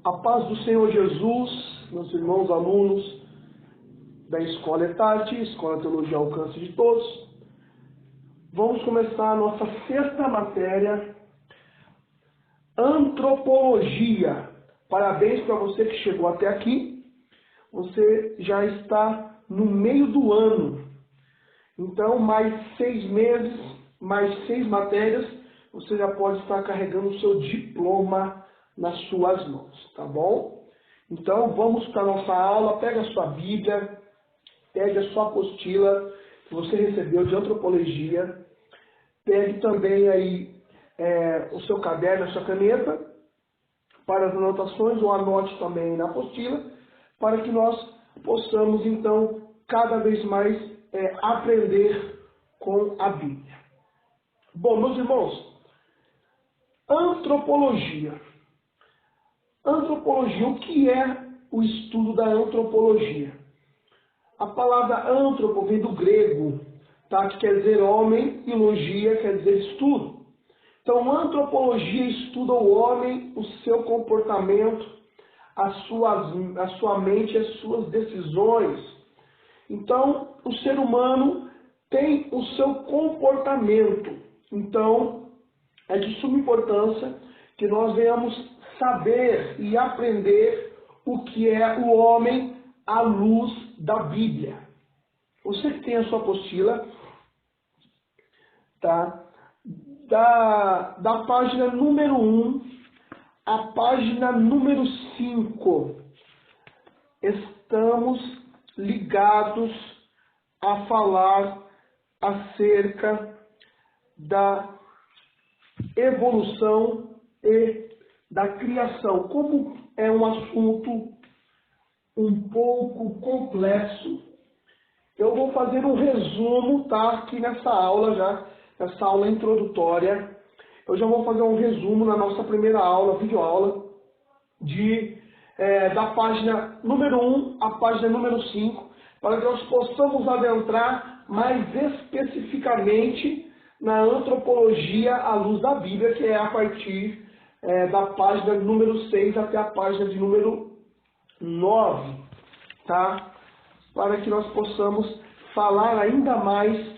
A paz do Senhor Jesus, meus irmãos alunos da Escola Etati, Escola Teologia ao Alcance de Todos. Vamos começar a nossa sexta matéria, Antropologia. Parabéns para você que chegou até aqui. Você já está no meio do ano. Então, mais 6 meses, mais 6 matérias, você já pode estar carregando o seu diploma nas suas mãos, tá bom? Então, vamos para a nossa aula. Pega a sua Bíblia, pegue a sua apostila que você recebeu de Antropologia, pegue também aí o seu caderno, a sua caneta para as anotações, ou anote também na apostila, para que nós possamos, então, cada vez mais aprender com a Bíblia. Bom, meus irmãos, antropologia. Antropologia, o que é o estudo da antropologia? A palavra antropo vem do grego, tá? Que quer dizer homem, e logia quer dizer estudo. Então, antropologia estuda o homem, o seu comportamento, a sua mente, as suas decisões. Então, o ser humano tem o seu comportamento. Então, é de suma importância que nós venhamos saber e aprender o que é o homem à luz da Bíblia. Você que tem a sua apostila, tá? Da página número 1 à página número 5, estamos ligados a falar acerca da evolução e da criação. Como é um assunto um pouco complexo, eu vou fazer um resumo, tá? Aqui nessa aula nessa aula introdutória, eu já vou fazer um resumo na nossa primeira aula, videoaula, da página número 1 à página número 5, para que nós possamos adentrar mais especificamente na antropologia à luz da Bíblia, que é a partir da página número 6 até a página de número 9, tá? Para que nós possamos falar ainda mais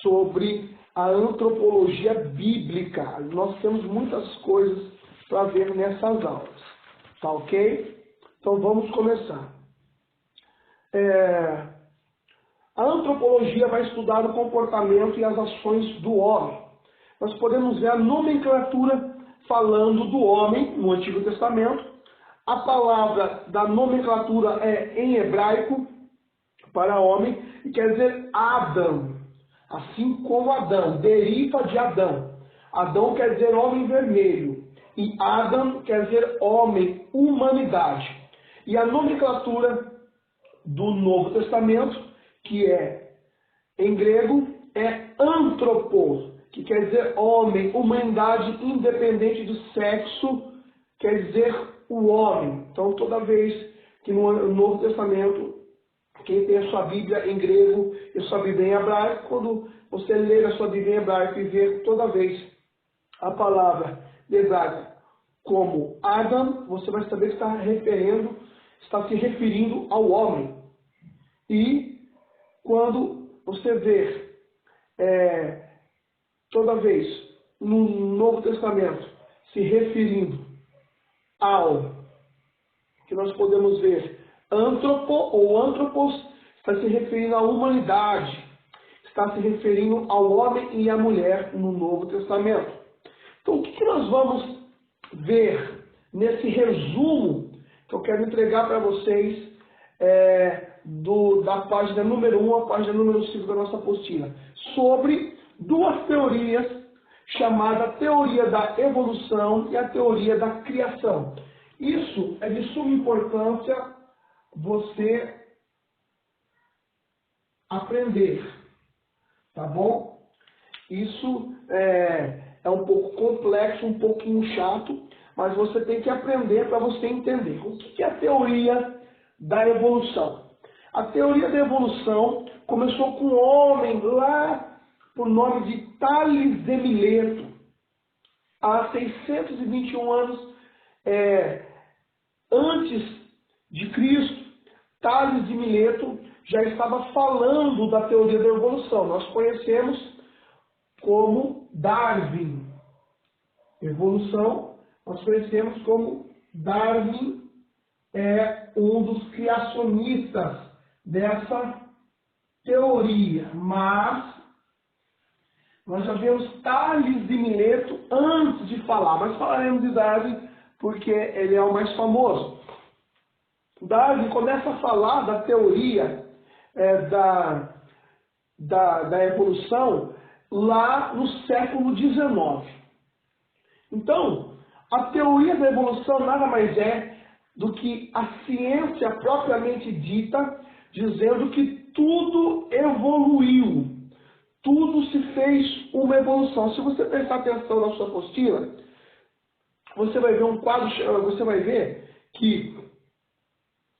sobre a antropologia bíblica. Nós temos muitas coisas para ver nessas aulas, tá ok? Então vamos começar. A antropologia vai estudar o comportamento e as ações do homem. Nós podemos ver a nomenclatura falando do homem no Antigo Testamento. A palavra da nomenclatura é em hebraico para homem e quer dizer Adam, assim como Adão, deriva de Adão. Adão quer dizer homem vermelho e Adam quer dizer homem, humanidade. E a nomenclatura do Novo Testamento, que é em grego, é anthropos, que quer dizer homem, humanidade independente do sexo, quer dizer o homem. Então, toda vez que no Novo Testamento, quem tem a sua Bíblia em grego e a sua Bíblia em hebraico, quando você ler a sua Bíblia em hebraico e ver toda vez a palavra de hebraico como Adam, você vai saber que está se referindo ao homem. E quando você ver toda vez no Novo Testamento se referindo ao que nós podemos ver antropo ou antropos, está se referindo à humanidade, está se referindo ao homem e à mulher no Novo Testamento. Então, o que nós vamos ver nesse resumo que eu quero entregar para vocês da página número 1 à página número 5 da nossa apostila? Sobre duas teorias, chamada teoria da evolução e a teoria da criação. Isso é de suma importância você aprender, tá bom? Isso é um pouco complexo, um pouquinho chato, mas você tem que aprender para você entender. O que é a teoria da evolução? A teoria da evolução começou com um homem lá por nome de Tales de Mileto, há 621 anos antes de Cristo, Tales de Mileto já estava falando da teoria da evolução. Nós conhecemos como Darwin. Evolução, nós conhecemos como Darwin é um dos criacionistas dessa teoria. Mas nós já vemos Tales de Mileto antes de falar, mas falaremos de Darwin porque ele é o mais famoso. Darwin começa a falar da teoria da evolução lá no século XIX. Então, a teoria da evolução nada mais é do que a ciência propriamente dita, dizendo que tudo evoluiu, tudo se fez uma evolução. Se você prestar atenção na sua apostila, você vai ver um quadro, você vai ver que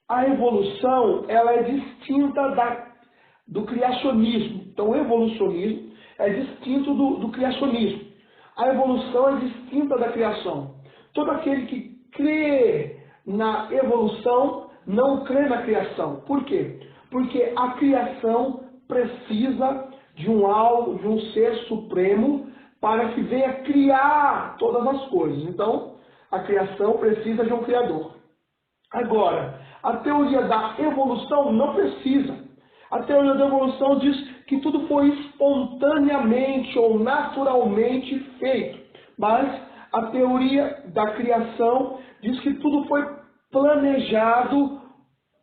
a evolução ela é distinta do criacionismo. Então, o evolucionismo é distinto do criacionismo. A evolução é distinta da criação. Todo aquele que crê na evolução não crê na criação. Por quê? Porque a criação precisa de um ser supremo para que venha criar todas as coisas. Então, a criação precisa de um criador. Agora, a teoria da evolução não precisa. A teoria da evolução diz que tudo foi espontaneamente ou naturalmente feito. Mas a teoria da criação diz que tudo foi planejado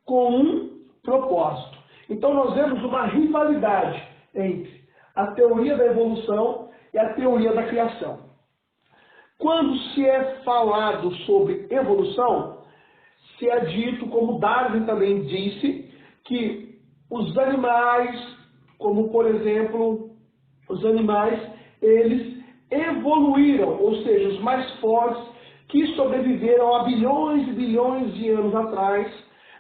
com um propósito. Então nós vemos uma rivalidade entre a teoria da evolução e a teoria da criação. Quando se é falado sobre evolução, se é dito, como Darwin também disse, que os animais, como por exemplo, os animais, eles evoluíram, ou seja, os mais fortes, que sobreviveram há bilhões e bilhões de anos atrás,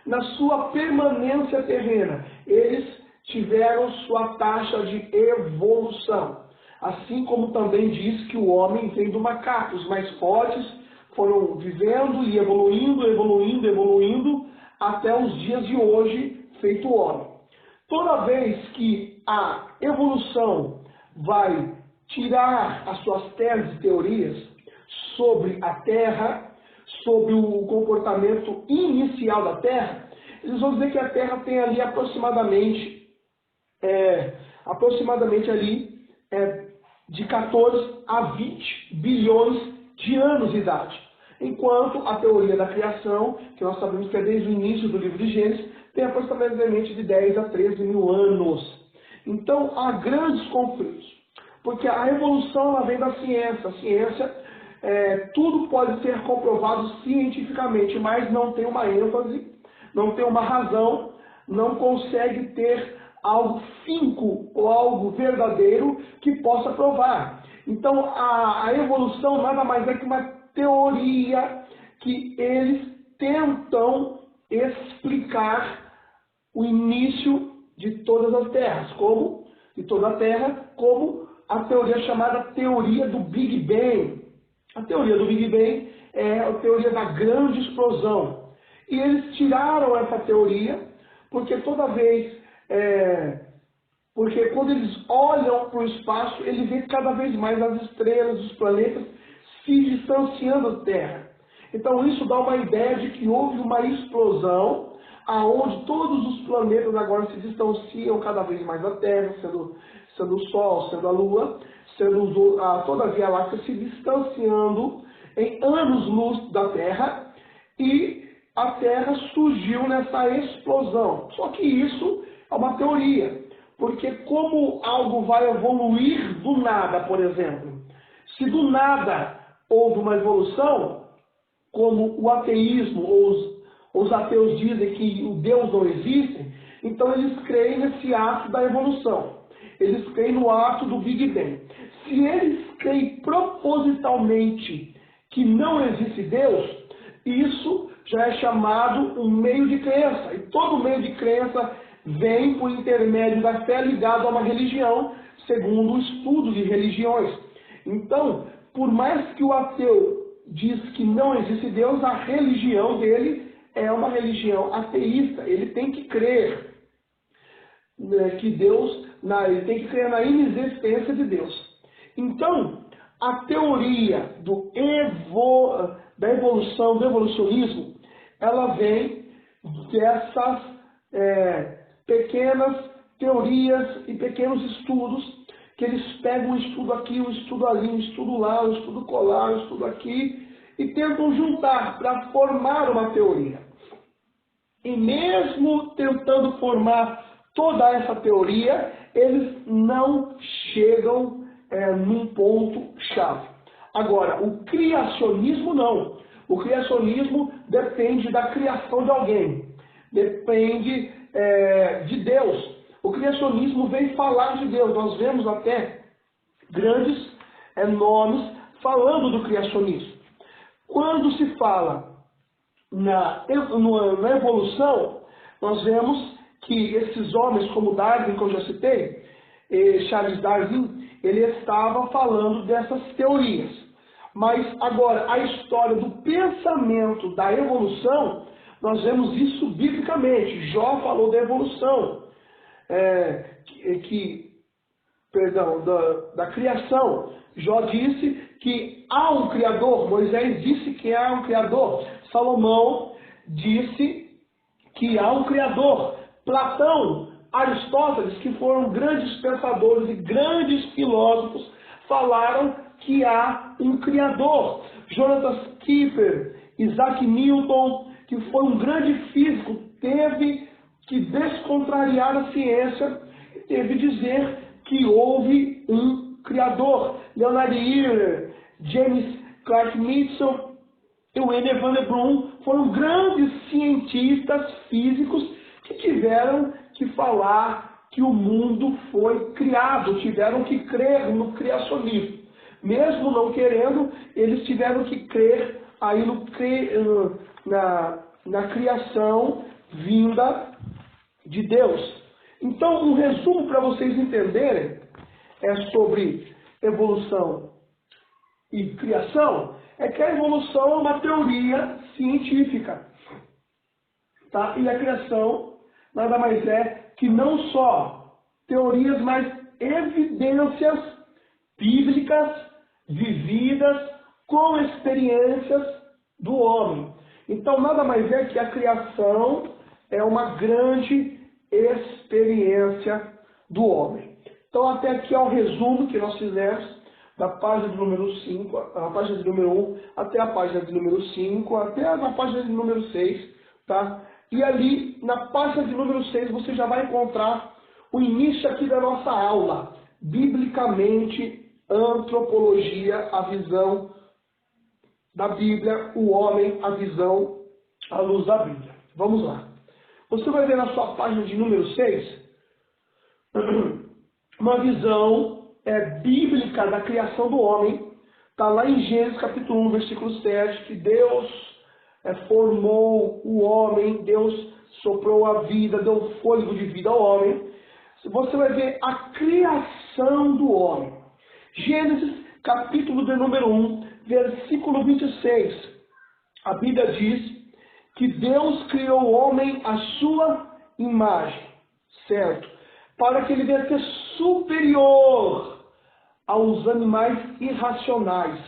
na sua permanência terrena. Eles tiveram sua taxa de evolução. Assim como também diz que o homem vem do macaco. Os mais fortes foram vivendo e evoluindo, até os dias de hoje, feito o homem. Toda vez que a evolução vai tirar as suas teses e teorias sobre a Terra, sobre o comportamento inicial da Terra, eles vão dizer que a Terra tem ali aproximadamente ali de 14 a 20 bilhões de anos de idade. Enquanto a teoria da criação, que nós sabemos que é desde o início do livro de Gênesis, tem aproximadamente de 10 a 13 mil anos. Então há grandes conflitos, porque a evolução ela vem da ciência. A ciência, tudo pode ser comprovado cientificamente, mas não tem uma ênfase, não tem uma razão, não consegue ter algo finco ou algo verdadeiro que possa provar. Então a evolução nada mais é que uma teoria que eles tentam explicar o início de todas as terras, como a teoria chamada teoria do Big Bang. A teoria do Big Bang é a teoria da grande explosão. E eles tiraram essa teoria porque porque quando eles olham para o espaço, eles veem cada vez mais as estrelas, os planetas se distanciando da Terra. Então isso dá uma ideia de que houve uma explosão aonde todos os planetas agora se distanciam cada vez mais da Terra, sendo o Sol, sendo a Lua, sendo toda a Via Láctea se distanciando em anos-luz da Terra, e a Terra surgiu nessa explosão. Só que isso é uma teoria, porque como algo vai evoluir do nada, por exemplo, se do nada houve uma evolução, como o ateísmo ou os ateus dizem que o Deus não existe, então eles creem nesse ato da evolução. Eles creem no ato do Big Bang. Se eles creem propositalmente que não existe Deus, isso já é chamado um meio de crença. E todo meio de crença vem por intermédio da fé ligado a uma religião, segundo o estudo de religiões. Então, por mais que o ateu diz que não existe Deus, a religião dele é uma religião ateísta. Ele tem que crer que Deus, ele tem que crer na inexistência de Deus. Então, a teoria da evolução, do evolucionismo, ela vem dessas pequenas teorias e pequenos estudos, que eles pegam um estudo aqui, um estudo ali, um estudo lá, um estudo colar, um estudo aqui, e tentam juntar para formar uma teoria. E mesmo tentando formar toda essa teoria, eles não chegam num ponto-chave. Agora, o criacionismo não. O criacionismo depende da criação de alguém. Depende de Deus. O criacionismo vem falar de Deus. Nós vemos até grandes nomes falando do criacionismo. Quando se fala na evolução, nós vemos que esses homens, como Darwin, que eu já citei, Charles Darwin, ele estava falando dessas teorias. Mas agora, a história do pensamento da evolução, nós vemos isso biblicamente. Jó falou da evolução, da criação. Jó disse que há um Criador. Moisés disse que há um Criador. Salomão disse que há um Criador. Platão, Aristóteles, que foram grandes pensadores e grandes filósofos, falaram que há um Criador. Jonathan Kepler, Isaac Newton, que foi um grande físico, teve que descontrariar a ciência e teve que dizer que houve um Criador. Leonard Euler, James Clerk Maxwell e Werner von Braun foram grandes cientistas físicos que tiveram que falar que o mundo foi criado, tiveram que crer no criacionismo. Mesmo não querendo, eles tiveram que crer aí na criação vinda de Deus. Então, um resumo para vocês entenderem sobre evolução e criação é que a evolução é uma teoria científica, tá? E a criação nada mais é que não só teorias, mas evidências bíblicas vividas com experiências do homem. Então, nada mais é que a criação é uma grande experiência do homem. Então, até aqui é o resumo que nós fizemos da página de número 5, a página de número 1, até a página de número 5, até a página de número 6, tá? E ali, na página de número 6, você já vai encontrar o início aqui da nossa aula, biblicamente, antropologia, a visão da Bíblia, o homem, a visão à luz da Bíblia. Vamos lá. Você vai ver na sua página de número 6, uma visão bíblica da criação do homem. Está lá em Gênesis capítulo 1, versículo 7, que Deus formou o homem, Deus soprou a vida, deu fôlego de vida ao homem. Você vai ver a criação do homem. Gênesis capítulo de número 1, versículo 26. A Bíblia diz que Deus criou o homem à sua imagem, certo? Para que ele venha ser superior aos animais irracionais.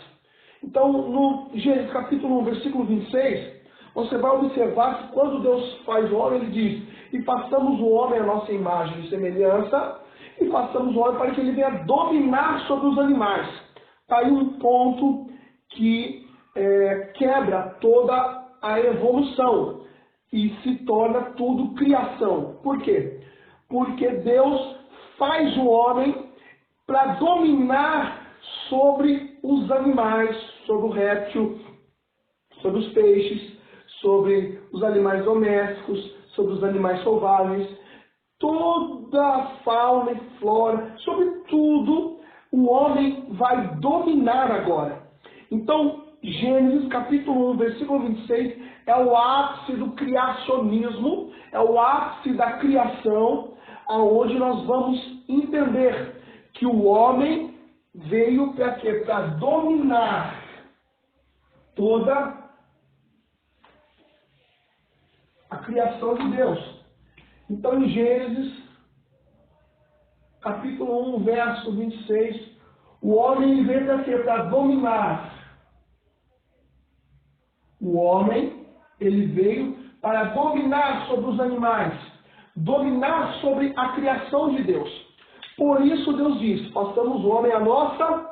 Então, no Gênesis capítulo 1, versículo 26, você vai observar que quando Deus faz o homem, ele diz: e façamos o homem à nossa imagem e semelhança, e façamos o homem para que ele venha dominar sobre os animais. Está aí um ponto que quebra toda a evolução e se torna tudo criação. Por quê? Porque Deus faz o homem para dominar sobre os animais, sobre o réptil, sobre os peixes, sobre os animais domésticos, sobre os animais selvagens, toda a fauna e flora, sobre tudo, o homem vai dominar agora. Então, Gênesis capítulo 1, versículo 26, é o ápice do criacionismo, é o ápice da criação, aonde nós vamos entender que o homem veio para quê? Para dominar toda a criação de Deus. Então, em Gênesis, capítulo 1, verso 26, o homem veio para dominar. O homem, ele veio para dominar sobre os animais, dominar sobre a criação de Deus. Por isso Deus diz, façamos o homem à nossa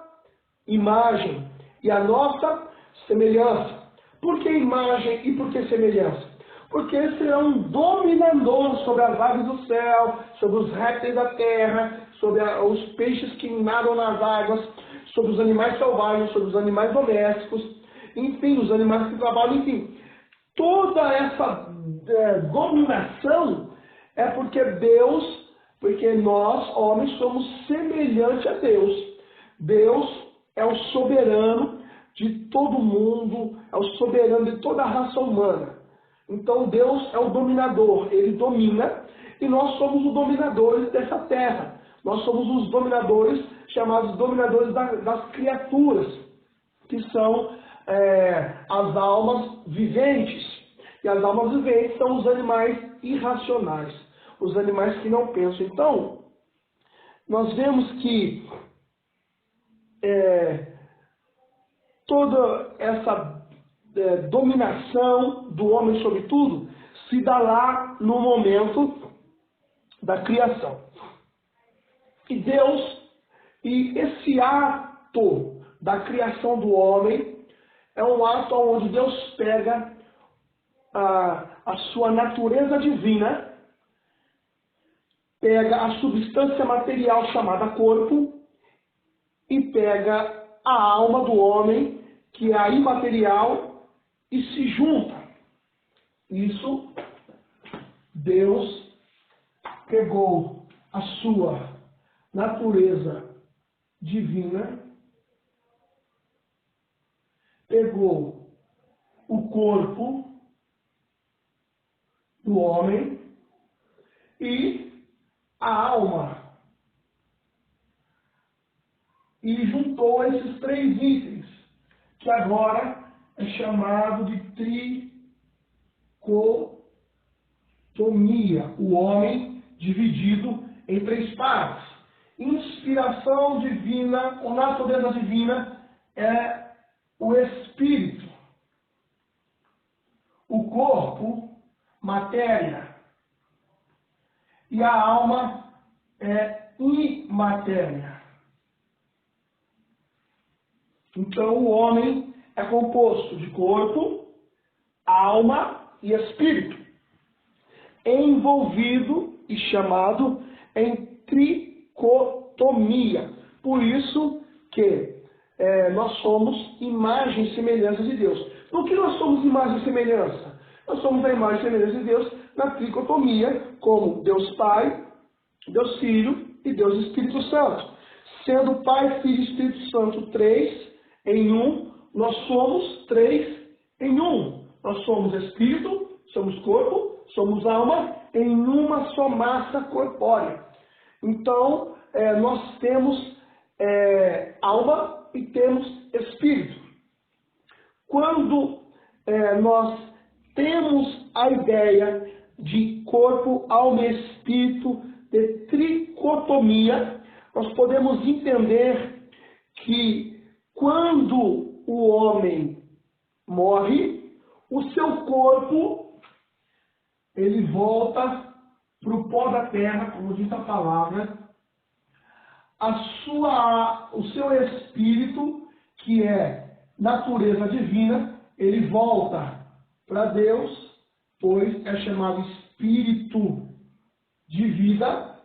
imagem e à nossa semelhança. Por que imagem e por que semelhança? Porque ele será um dominador sobre as aves do céu, sobre os répteis da terra, sobre os peixes que nadam nas águas, sobre os animais selvagens, sobre os animais domésticos, enfim, os animais que trabalham, enfim. Toda essa dominação é porque nós, homens, somos semelhantes a Deus. Deus é o soberano de todo mundo, é o soberano de toda a raça humana. Então Deus é o dominador, Ele domina, e nós somos os dominadores dessa terra. Nós somos os dominadores, chamados dominadores das criaturas, que são as almas viventes. E as almas viventes são os animais irracionais, os animais que não pensam. Então, nós vemos que toda essa dominação do homem sobre tudo se dá lá no momento da criação. E esse ato da criação do homem é um ato onde Deus pega a sua natureza divina, pega a substância material chamada corpo e pega a alma do homem, que é a imaterial, e se junta. Isso, Deus pegou a sua natureza divina, pegou o corpo do homem e a alma, e juntou esses três itens, que agora é chamado de tricotomia, o homem dividido em três partes. Inspiração divina, ou natureza divina, é o espírito. O corpo, matéria. E a alma é imatéria. Então o homem é composto de corpo, alma e espírito, envolvido e chamado em tricotomia. Por isso que nós somos imagem e semelhança de Deus. No que nós somos imagem e semelhança? Nós somos a imagem e semelhança de Deus na tricotomia, como Deus Pai, Deus Filho e Deus Espírito Santo. Sendo Pai, Filho e Espírito Santo três em um, nós somos três em um. Nós somos Espírito, somos corpo, somos alma, em uma só massa corpórea. Então, nós temos alma e temos Espírito. Quando nós temos a ideia de corpo, alma e espírito, de tricotomia, nós podemos entender que quando o homem morre, o seu corpo ele volta para o pó da terra, como diz a palavra. O seu espírito, que é natureza divina, ele volta para Deus, pois é chamado espírito de vida.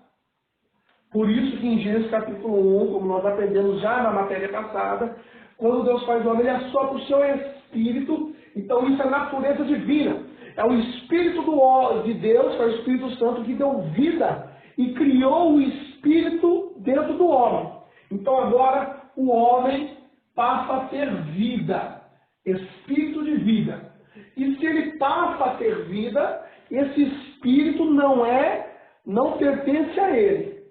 Por isso que em Gênesis capítulo 1, como nós aprendemos já na matéria passada, quando Deus faz o homem, ele assopra o seu espírito. Então isso é natureza divina. É o Espírito de Deus, que é o Espírito Santo, que deu vida e criou o Espírito dentro do homem. Então agora o homem passa a ter vida, Espírito de vida. E se ele passa a ter vida, esse Espírito não pertence a ele.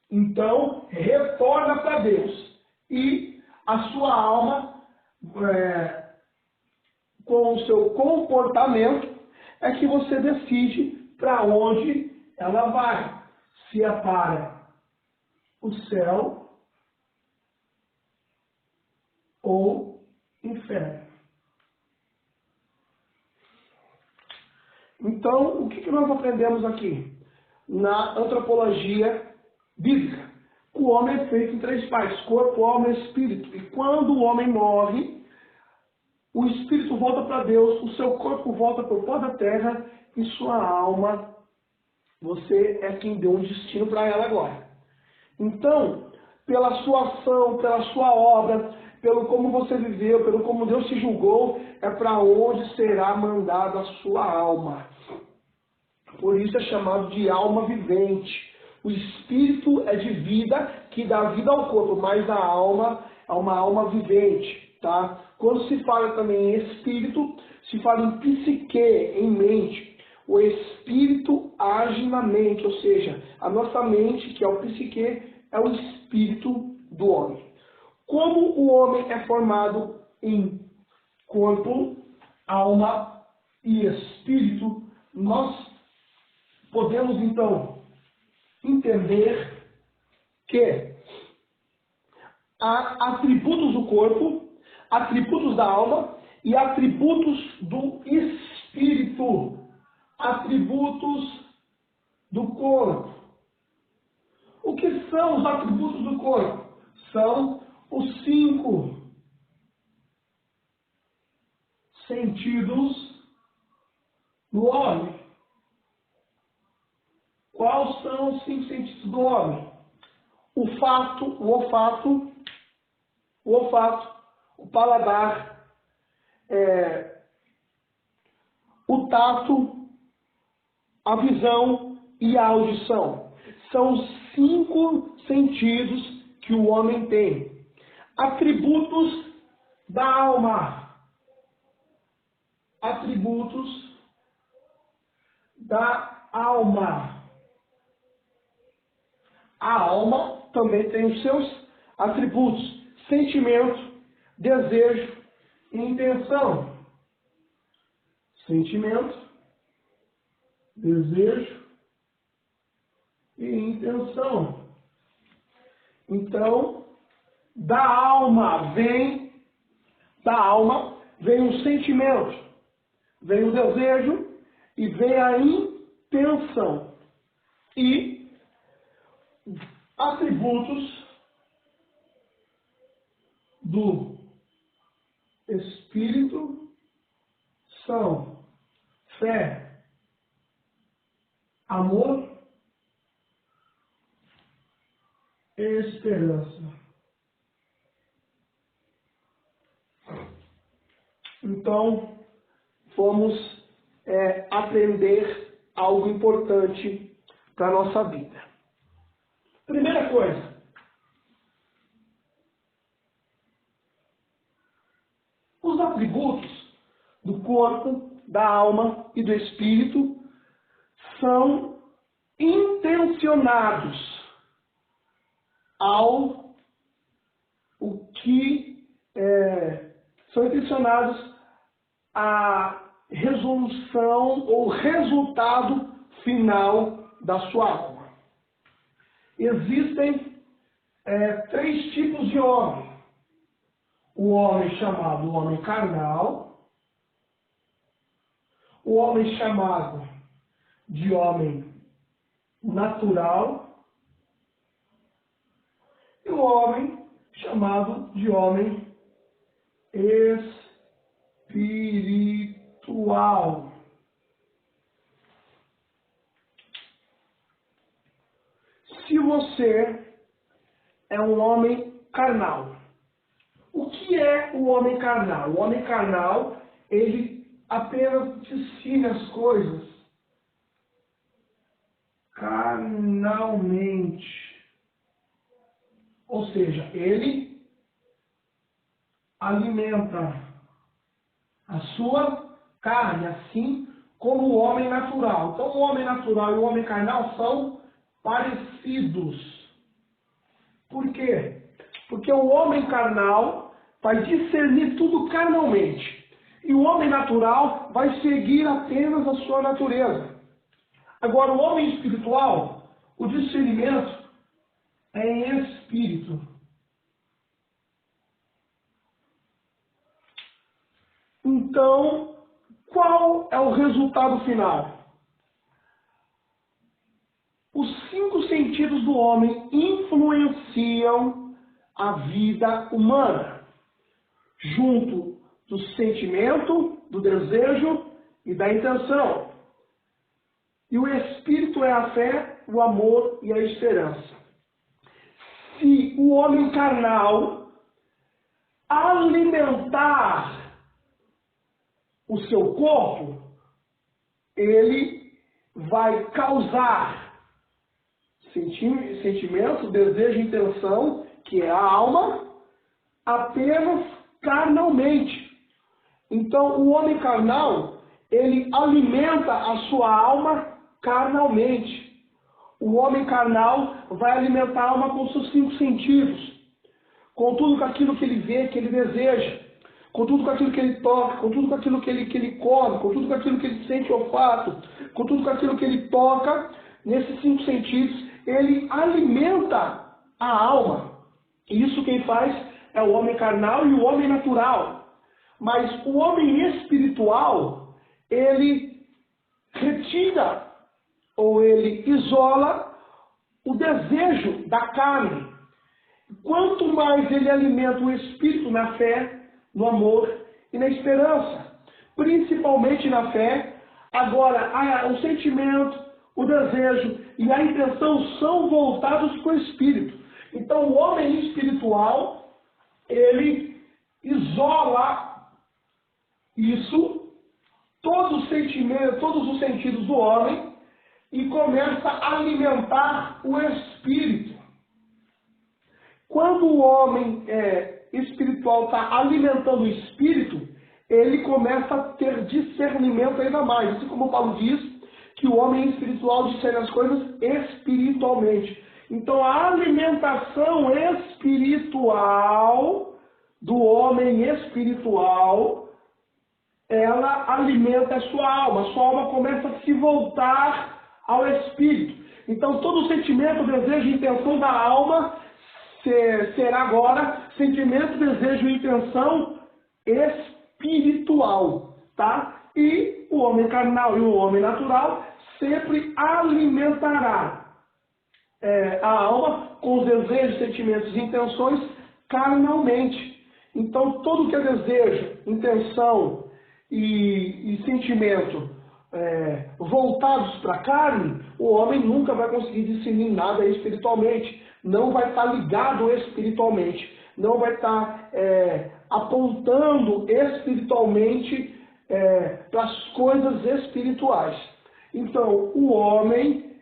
Então retorna para Deus. E a sua alma com o seu comportamento, é que você decide para onde ela vai. Se é para o céu ou inferno. Então, o que nós aprendemos aqui? Na antropologia bíblica. O homem é feito em 3 partes: corpo, alma e espírito. E quando o homem morre, o espírito volta para Deus, o seu corpo volta para o pó da terra e sua alma, você é quem deu um destino para ela agora. Então, pela sua ação, pela sua obra, pelo como você viveu, pelo como Deus te julgou, é para onde será mandada a sua alma. Por isso é chamado de alma vivente. O espírito é de vida, que dá vida ao corpo, mas a alma é uma alma vivente. Tá? Quando se fala também em espírito, se fala em psique, em mente. O espírito age na mente, ou seja, a nossa mente, que é o psique, é o espírito do homem. Como o homem é formado em corpo, alma e espírito, nós podemos então entender que há atributos do corpo, atributos da alma e atributos do espírito. Atributos do corpo. O que são os atributos do corpo? São os 5 sentidos do homem. Quais são os 5 sentidos do homem? O olfato, o paladar, o tato, a visão e a audição. São os 5 sentidos que o homem tem. Atributos da alma. Atributos da alma. A alma também tem os seus atributos: sentimento, desejo e intenção. Sentimento, desejo e intenção. Então, da alma vem o sentimento, vem o desejo e vem a intenção. E atributos do espírito são fé, amor e esperança. Então, vamos aprender algo importante para a nossa vida. Primeira coisa, os atributos do corpo, da alma e do espírito são intencionados são intencionados à resolução ou resultado final da sua alma. Existem 3 tipos de homem. O homem chamado homem carnal, o homem chamado de homem natural e o homem chamado de homem espiritual. Se você é um homem carnal, o que é o homem carnal? O homem carnal, ele apenas decide as coisas carnalmente. Ou seja, ele alimenta a sua carne, assim como o homem natural. Então, o homem natural e o homem carnal são parecidos. Por quê? Porque o homem carnal vai discernir tudo carnalmente. E o homem natural vai seguir apenas a sua natureza. Agora, o homem espiritual, o discernimento é em espírito. Então, qual é o resultado final? Os 5 sentidos do homem influenciam a vida humana, junto do sentimento, do desejo e da intenção. E o espírito é a fé, o amor e a esperança. Se o homem carnal alimentar o seu corpo, ele vai causar sentimento, desejo e intenção, que é a alma, apenas carnalmente. Então, o homem carnal, ele alimenta a sua alma carnalmente. O homem carnal vai alimentar a alma com seus 5 sentidos, com tudo aquilo que ele vê, que ele deseja, com tudo aquilo que ele toca, com tudo aquilo que ele come, com tudo aquilo que ele sente olfato, com tudo aquilo que ele toca. Nesses 5 sentidos, ele alimenta a alma. E isso quem faz é o homem carnal e o homem natural. Mas o homem espiritual, ele retira ou ele isola o desejo da carne. Quanto mais ele alimenta o espírito na fé, no amor e na esperança, principalmente na fé, agora o sentimento, o desejo e a intenção são voltados para o espírito. Então o homem espiritual, ele isola isso, todos os sentidos do homem, e começa a alimentar o espírito. Quando o homem espiritual está alimentando o espírito, ele começa a ter discernimento ainda mais. Assim como Paulo diz, que o homem espiritual discerne as coisas espiritualmente. Então a alimentação espiritual do homem espiritual, ela alimenta a sua alma começa a se voltar ao espírito. Então todo o sentimento, desejo e intenção da alma será agora sentimento, desejo e intenção espiritual, tá? E o homem carnal e o homem natural sempre alimentará a alma com os desejos, sentimentos e intenções carnalmente. Então todo que é desejo, intenção e sentimento voltados para a carne, o homem nunca vai conseguir discernir nada espiritualmente, não vai estar ligado espiritualmente, não vai estar apontando espiritualmente para as coisas espirituais. Então, o homem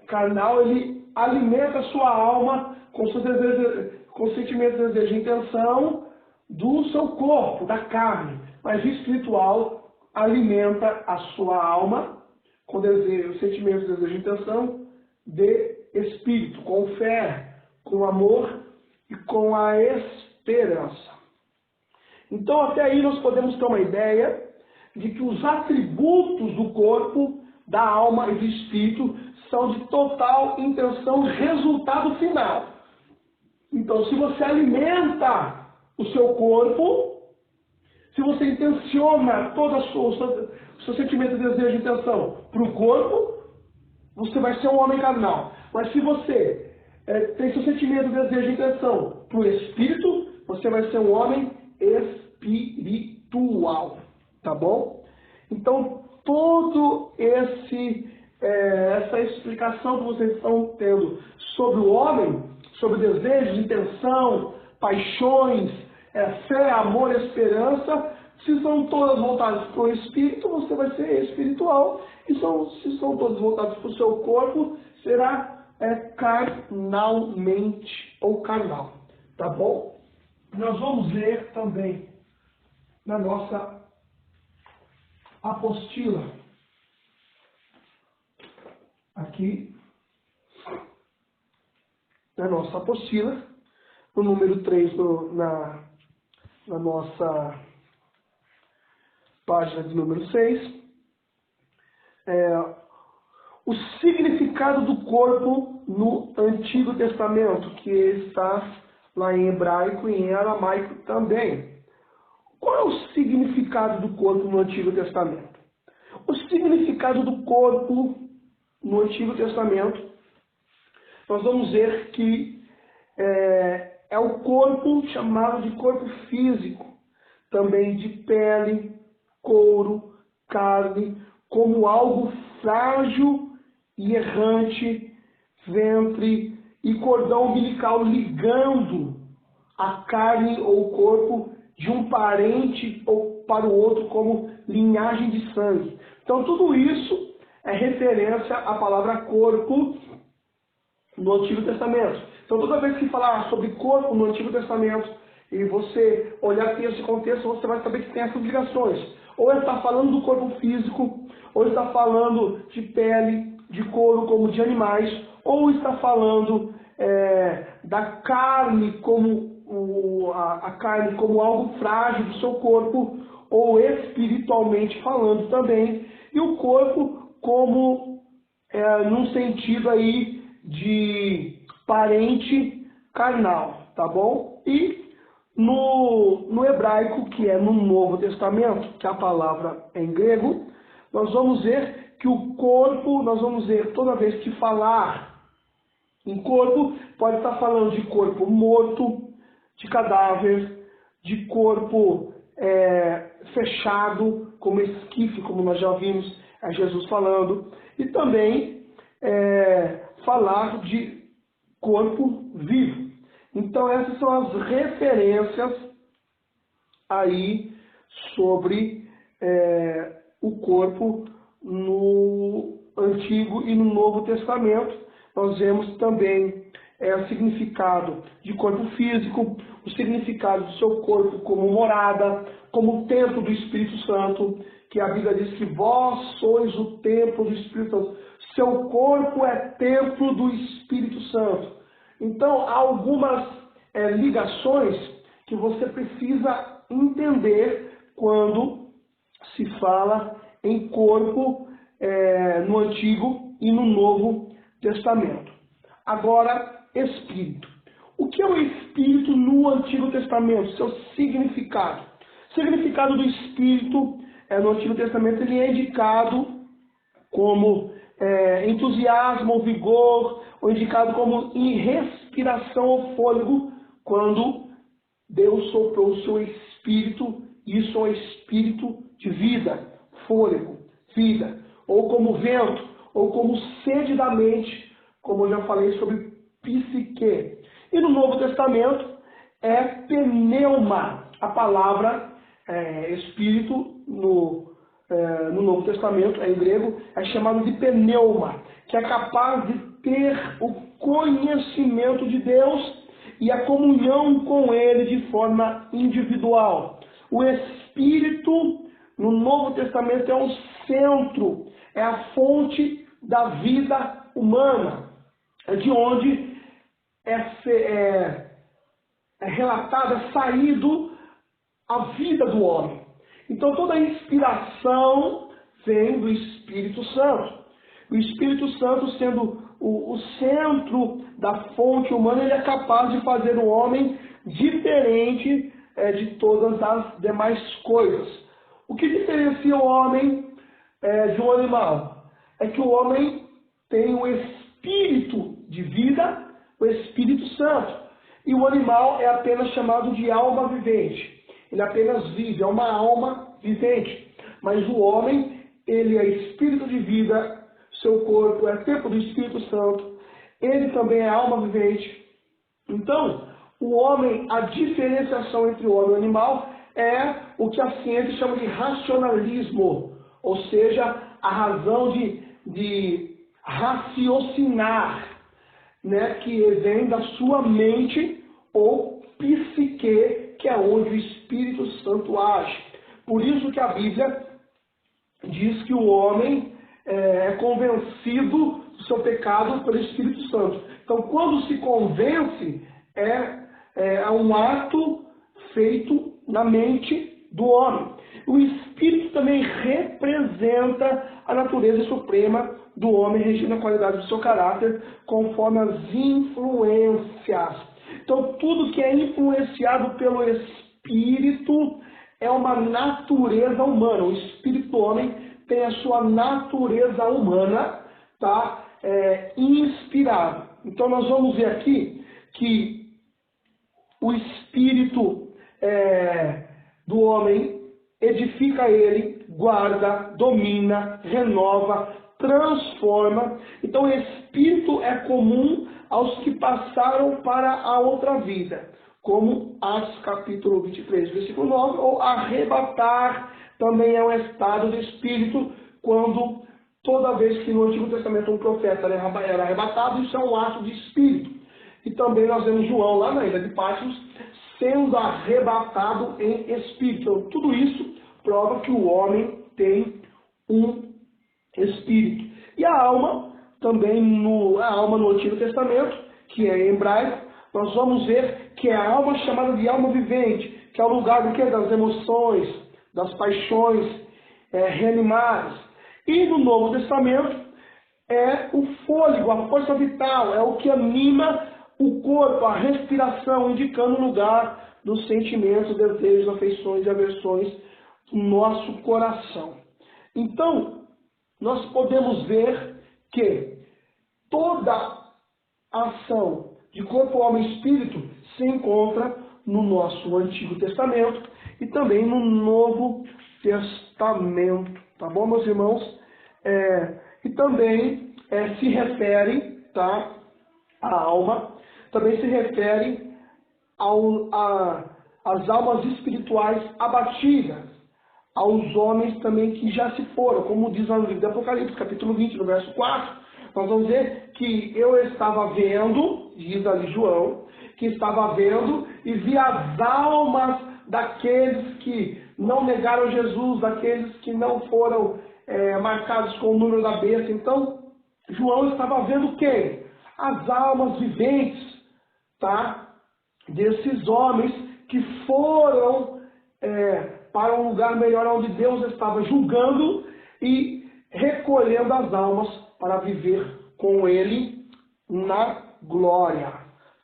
carnal, ele alimenta a sua alma com seus desejos, com sentimentos, desejo e intenção do seu corpo, da carne, mas o espiritual alimenta a sua alma com desejo, sentimento, desejo e intenção de espírito, com fé, com amor e com a esperança. Então até aí nós podemos ter uma ideia de que os atributos do corpo, da alma e do espírito são de total intenção, resultado final. Então se você alimenta o seu corpo, se você intenciona todo o seu sentimento, desejo e intenção para o corpo, você vai ser um homem carnal. Mas se você tem seu sentimento, desejo e intenção para o espírito, você vai ser um homem espiritual. Tá bom? Então, todo essa explicação que vocês estão tendo sobre o homem, sobre desejos, intenção, paixões, fé, amor, esperança, se são todas voltadas para o espírito, você vai ser espiritual. E se são todas voltadas para o seu corpo, será carnalmente ou carnal. Tá bom? Nós vamos ler também na nossa apostila. Aqui, na nossa apostila, no número 3 na nossa página de número 6. O significado do corpo no Antigo Testamento, que está lá em hebraico e em aramaico também. Qual é o significado do corpo no Antigo Testamento? O significado do corpo no Antigo Testamento, nós vamos ver que é o corpo chamado de corpo físico, também de pele, couro, carne, como algo frágil e errante, ventre e cordão umbilical ligando a carne ou o corpo de um parente ou para o outro como linhagem de sangue. Então tudo isso é referência à palavra corpo no Antigo Testamento. Então toda vez que falar sobre corpo no Antigo Testamento e você olhar texto e contexto, você vai saber que tem essas ligações. Ou ele está falando do corpo físico, ou está falando de pele, de couro como de animais, ou está falando da carne como a carne como algo frágil do seu corpo, ou espiritualmente falando também, e o corpo como num sentido aí de parente carnal, tá bom? E no hebraico, que é no Novo Testamento, que a palavra é em grego, nós vamos ver que o corpo, nós vamos ver toda vez que falar em corpo, pode estar falando de corpo morto, de cadáver, de corpo fechado, como esquife, como nós já vimos Jesus falando, e também falar de corpo vivo. Então essas são as referências aí sobre o corpo no Antigo e no Novo Testamento. Nós vemos também o significado de corpo físico, o significado do seu corpo como morada, como templo do Espírito Santo, que a Bíblia diz que vós sois o templo do Espírito Santo. Seu corpo é templo do Espírito Santo. Então, há algumas ligações que você precisa entender quando se fala em corpo no Antigo e no Novo Testamento. Agora, Espírito. O que é o Espírito no Antigo Testamento? Seu significado. O significado do Espírito no Antigo Testamento ele é indicado como entusiasmo ou vigor, ou indicado como em respiração ou fôlego, quando Deus soprou o seu Espírito, isso é o Espírito de vida, fôlego, vida, ou como vento, ou como sede da mente, como eu já falei sobre psique. E no Novo Testamento é pneuma, a palavra Espírito no Novo Testamento, em grego, é chamado de pneuma, que é capaz de ter o conhecimento de Deus e a comunhão com Ele de forma individual. O Espírito no Novo Testamento é o centro, é a fonte da vida humana, é de onde é relatado, é saído a vida do homem. Então toda a inspiração vem do Espírito Santo. O Espírito Santo, sendo o centro da fonte humana, ele é capaz de fazer o homem diferente de todas as demais coisas. O que diferencia o homem de um animal? É que o homem tem o Espírito de vida, o Espírito Santo. E o animal é apenas chamado de alma vivente. Ele apenas vive, é uma alma vivente. Mas o homem, ele é espírito de vida, seu corpo é templo do Espírito Santo, ele também é alma vivente. Então, o homem, a diferenciação entre o homem e o animal é o que a ciência chama de racionalismo, ou seja, a razão de raciocinar, né, que vem da sua mente ou psique, que é onde o Espírito Santo age. Por isso que a Bíblia diz que o homem é convencido do seu pecado pelo Espírito Santo. Então, quando se convence, é um ato feito na mente do homem. O espírito também representa a natureza suprema do homem, regindo a qualidade do seu caráter conforme as influências. Então, tudo que é influenciado pelo espírito é uma natureza humana. O espírito do homem tem a sua natureza humana, tá? Inspirado. Então, nós vamos ver aqui que o espírito do homem edifica ele, guarda, domina, renova, transforma. Então, o espírito é comum aos que passaram para a outra vida, como Atos capítulo 23, versículo 9, ou arrebatar também é um estado de espírito, quando toda vez que no Antigo Testamento um profeta era arrebatado, isso é um ato de espírito. E também nós vemos João lá na ilha de Patmos sendo arrebatado em espírito. Então, tudo isso prova que o homem tem um espírito. E a alma, também a alma no Antigo Testamento, que é em hebraico, nós vamos ver que é a alma chamada de alma vivente, que é o lugar do quê? Das emoções, das paixões reanimadas. E no Novo Testamento é o fôlego, a força vital, é o que anima o corpo, a respiração, indicando o lugar dos sentimentos, desejos, afeições e aversões do nosso coração. Então, nós podemos ver que toda ação de corpo, alma e espírito se encontra no nosso Antigo Testamento e também no Novo Testamento, tá bom, meus irmãos? E também se refere, tá, a alma, também se refere às almas espirituais abatidas, aos homens também que já se foram, como diz lá no livro do Apocalipse, capítulo 20, no verso 4, nós vamos ver que eu estava vendo, diz ali João, que estava vendo e vi as almas daqueles que não negaram Jesus, daqueles que não foram marcados com o número da besta. Então, João estava vendo quem? As almas viventes, tá? Desses homens que foram para um lugar melhor onde Deus estava julgando e recolhendo as almas para viver com Ele na glória.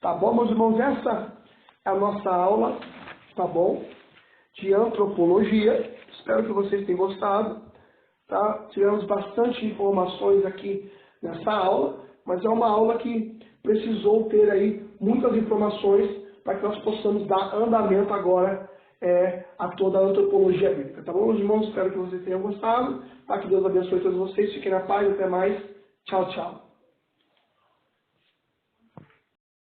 Tá bom, meus irmãos? Essa é a nossa aula, tá bom? De antropologia. Espero que vocês tenham gostado. Tá? Tivemos bastante informações aqui nessa aula, mas é uma aula que precisou ter aí muitas informações para que nós possamos dar andamento agora a toda a antropologia bíblica. Tá bom, meus irmãos? Espero que vocês tenham gostado. Tá? Que Deus abençoe todos vocês. Fiquem na paz. Até mais. Tchau, tchau.